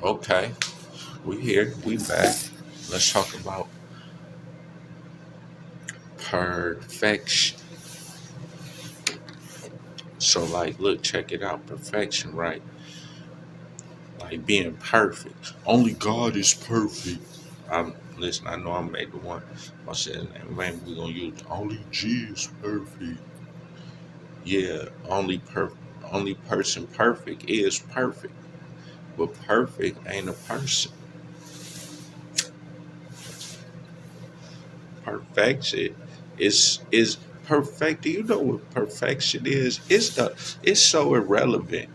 Okay, we here, we back. Let's talk about perfection. So, like, look, check it out. Perfection, right? Like being perfect. Only God is perfect. Listen. I know I made the one. I said, man, we're gonna use only G is perfect. Yeah, only person perfect is perfect, but perfect ain't a person. Perfection is perfect. Do you know what perfection is? It's so irrelevant.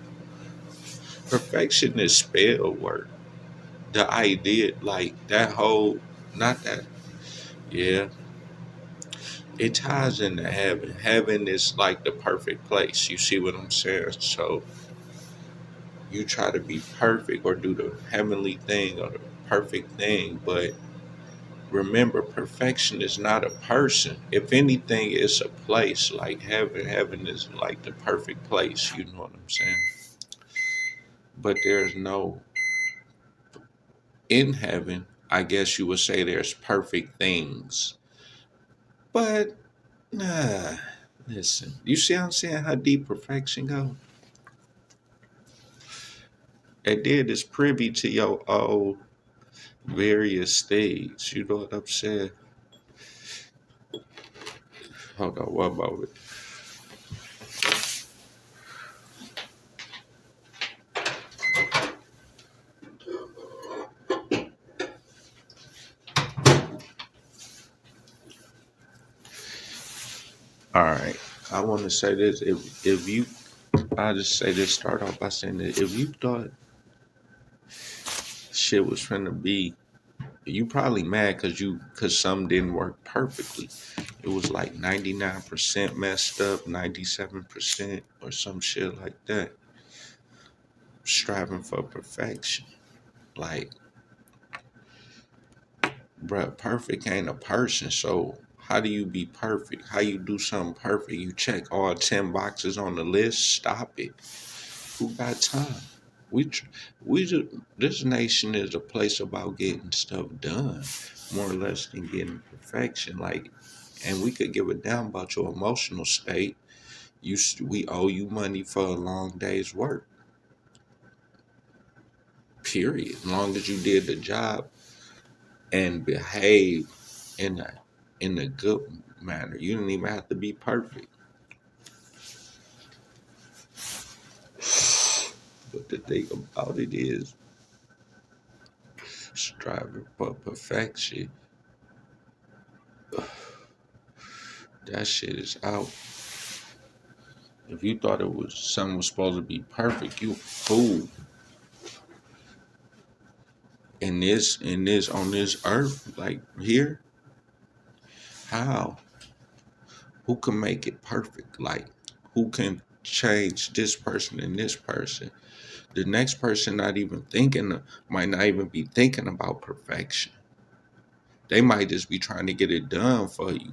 Perfection is spell work. The idea, like that whole, not that, yeah, it ties into heaven. Heaven is like the perfect place. You see what I'm saying? So you try to be perfect or do the heavenly thing or the perfect thing, but remember, perfection is not a person. If anything, it's a place like heaven. Heaven is like the perfect place. You know what I'm saying? But there's no, in heaven, I guess you would say there's perfect things. But, nah, listen, you see how I'm saying how deep perfection go? And then it's privy to your old various states. You know what I'm saying? Hold on one moment. All right. I want to say this. If you, I just say this. Start off by saying that if you thought shit was finna be, you probably mad because some didn't work perfectly. It was like 99% messed up, 97% or some shit like that. Striving for perfection. Like, bruh, perfect ain't a person. So how do you be perfect? How you do something perfect? You check all 10 boxes on the list. Stop it. Who got time? We tr- we just, this nation is a place about getting stuff done, more or less than getting perfection. Like, and we could give a damn about your emotional state. We owe you money for a long day's work. Period. As long as you did the job and behave in a good manner, you don't even have to be perfect. But the thing about it is, striving for perfection, that shit is out. If you thought it was something was supposed to be perfect, you a fool. In this on this earth, like here, how? Who can make it perfect? Like, who can change this person and this person? The next person might not even be thinking about perfection. They might just be trying to get it done for you.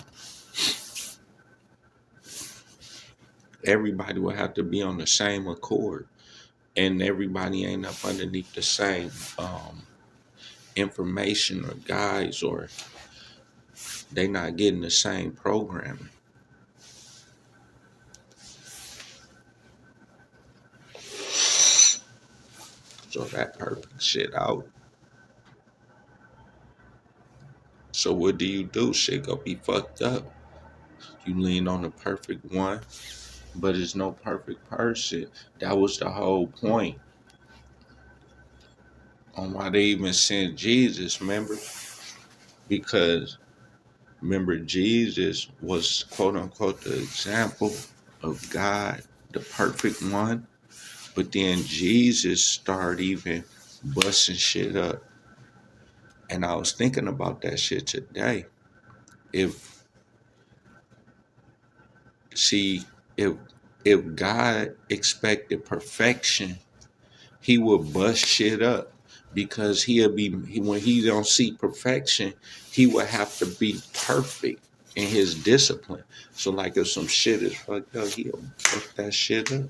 Everybody will have to be on the same accord, and everybody ain't up underneath the same information or guides, or they not getting the same programming. So that perfect shit out. So what do you do? Shit gonna be fucked up. You lean on the perfect one, but it's no perfect person. That was the whole point on why they even sent Jesus, remember? Because remember, Jesus was quote unquote the example of God, the perfect one. But then Jesus started even busting shit up. And I was thinking about that shit today. If see, if if God expected perfection, he would bust shit up because when he don't see perfection, he would have to be perfect in his discipline. So like if some shit is fucked up, he'll fuck that shit up.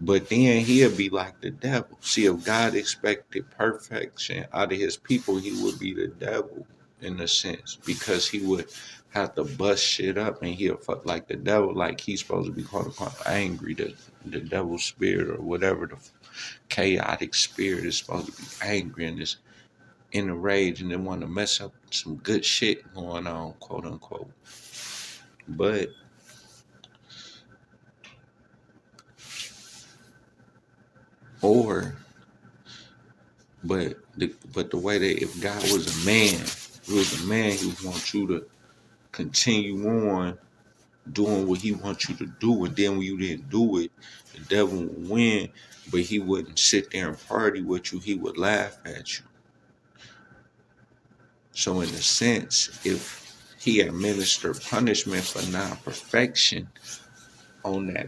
But then he'll be like the devil. See, if God expected perfection out of his people, he would be the devil in a sense, because he would have to bust shit up and he'll fuck like the devil, like he's supposed to be quote unquote angry, the devil spirit or whatever, the chaotic spirit is supposed to be angry and is in a rage and then want to mess up some good shit going on, quote unquote. But or but the way that if God was a man, he would want you to continue on doing what he wants you to do, and then when you didn't do it, the devil would win, but he wouldn't sit there and party with you, he would laugh at you. So in a sense, if he administered punishment for non-perfection on that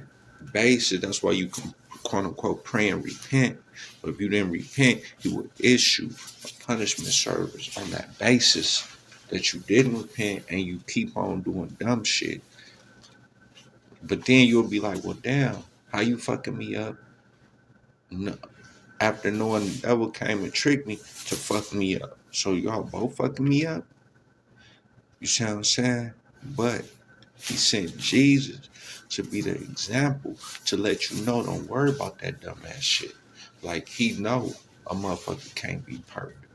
basis, that's why you can quote unquote pray and repent. But if you didn't repent, he would issue a punishment service on that basis that you didn't repent and you keep on doing dumb shit. But then you'll be like, well, damn, how you fucking me up? No, after knowing the devil came and tricked me to fuck me up. So y'all both fucking me up? You see what I'm saying? But he sent Jesus to be the example to let you know, don't worry about that dumbass shit. Like he know a motherfucker can't be perfect.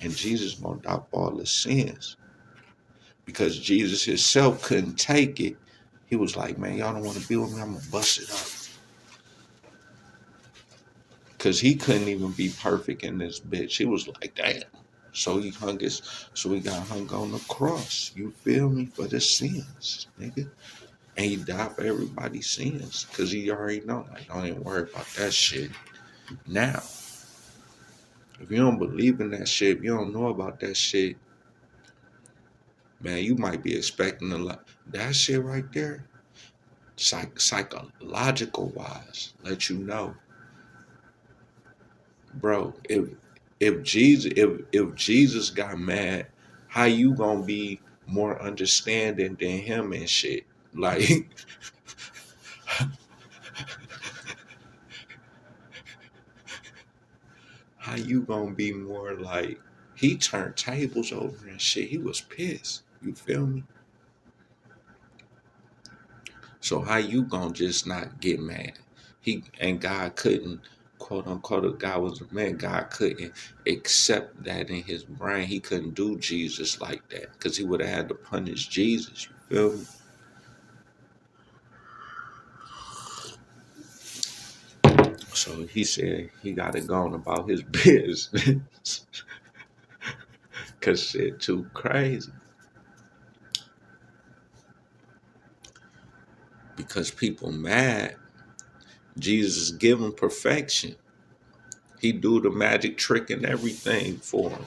And Jesus gonna die for all the sins. Because Jesus himself couldn't take it. He was like, man, y'all don't want to be with me, I'm gonna bust it up. Because he couldn't even be perfect in this bitch. He was like, damn. So he got hung on the cross. You feel me? For the sins, nigga. And he died for everybody's sins. Because he already know. Like, don't even worry about that shit. Now, if you don't believe in that shit, if you don't know about that shit, man, you might be expecting a lot. That shit right there, psychological wise, let you know. Bro, if Jesus got mad, how you gonna be more understanding than him and shit? Like, how you gonna be more like, he turned tables over and shit. He was pissed. You feel me? So how you gonna just not get mad? God couldn't, quote unquote, if God was a man, God couldn't accept that in his brain. He couldn't do Jesus like that because he would have had to punish Jesus. You feel me? So he said he got it going about his business because shit too crazy. Because people mad, Jesus give them perfection. He do the magic trick and everything for them.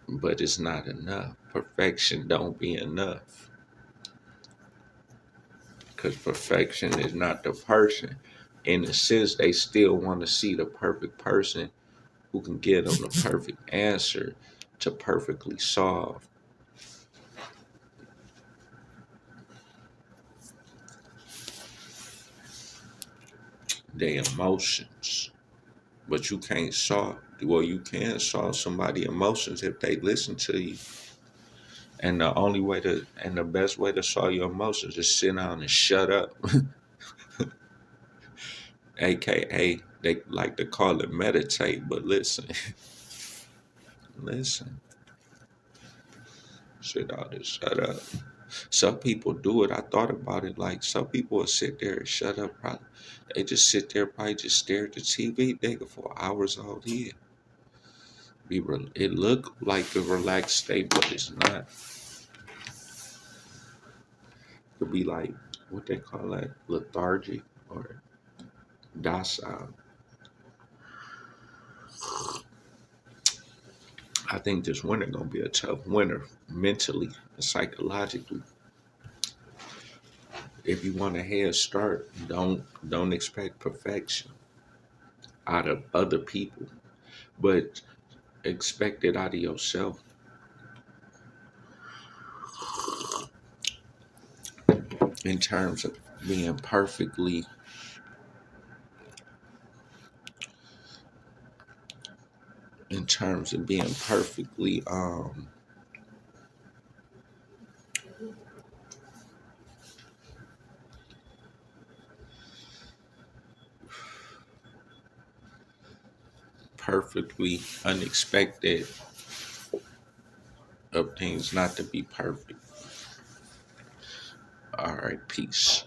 But it's not enough. Perfection don't be enough. Because perfection is not the person. In a sense, they still want to see the perfect person who can give them the perfect answer to perfectly solve their emotions. But you can't solve, well, you can solve somebody's emotions if they listen to you. And the best way to solve your emotions is sit down and shut up. AKA, they like to call it meditate, but listen. Listen. Sit down and shut up. Some people do it. I thought about it. Like, some people will sit there and shut up. Probably. They just sit there, probably just stare at the TV, nigga, for hours all day. It look like a relaxed state, but it's not. It could be like, what they call that, lethargic or docile. I think this winter gonna be a tough winter mentally and psychologically. If you want a head start, don't expect perfection out of other people, but expect it out of yourself. In terms of being perfectly in terms of being perfectly perfectly unexpected of things not to be perfect. All right, peace.